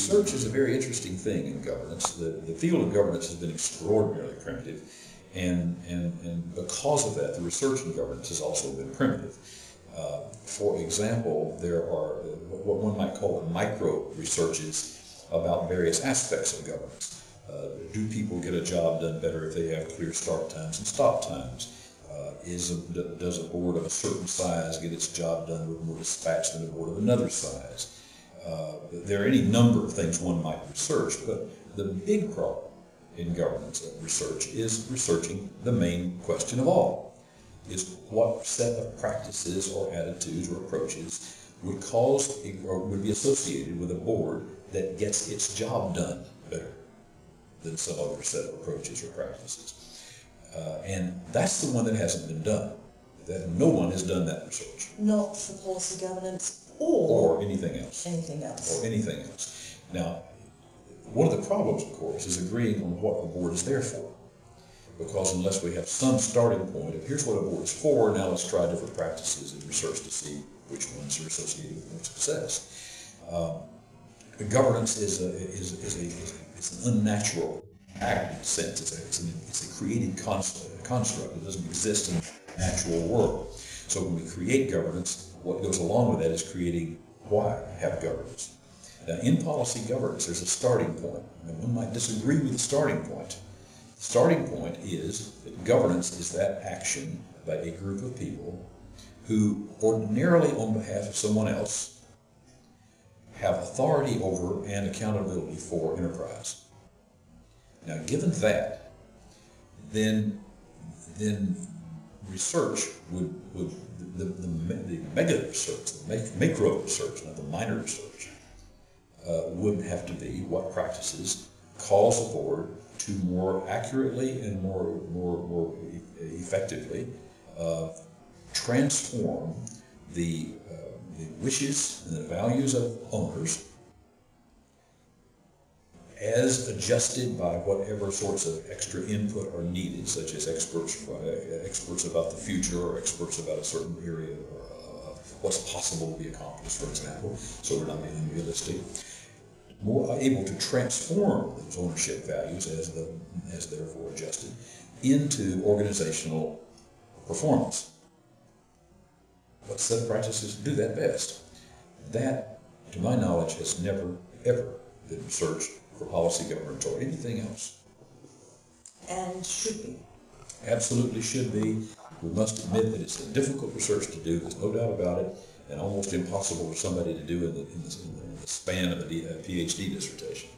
research is a very interesting thing in governance. The field of governance has been extraordinarily primitive, and because of that, the research in governance has also been primitive. For example, there are what one might call micro researches about various aspects of governance. Do people get a job done better if they have clear start times and stop times? Does a board of a certain size get its job done with more dispatch than a board of another size? There are any number of things one might research, but the big problem in governance research is researching the main question of all, is what set of practices or attitudes or approaches would cause or would be associated with a board that gets its job done better than some other set of approaches or practices. And that's the one that hasn't been done. That no one has done that research. Not for policy governance or anything else. Anything else. Or anything else. Now, one of the problems, of course, is agreeing on what a board is there for. Because unless we have some starting point of here's what a board is for, now let's try different practices in research to see which ones are associated with more success. Governance is an unnatural act in a sense. It's a created construct. It doesn't exist in the natural world. So when we create governance, what goes along with that is creating why have governance. Now, in policy governance, there's a starting point. And one might disagree with the starting point. The starting point is that governance is that action by a group of people who ordinarily, on behalf of someone else, have authority over and accountability for enterprise. Now, given that, then research the mega research, the macro research, not the minor research, would have to be what practices cause a board to more accurately and more effectively transform the wishes and the values of owners as adjusted by whatever sorts of extra input are needed, such as experts about the future or experts about a certain area of what's possible to be accomplished, for example, so we're not being unrealistic. More able to transform those ownership values as therefore adjusted into organizational performance. What set of practices do that best? That, to my knowledge, has never, ever been researched for policy governance or anything else. And should be. Absolutely should be. We must admit that it's a difficult research to do, there's no doubt about it, and almost impossible for somebody to do in the span of a PhD dissertation.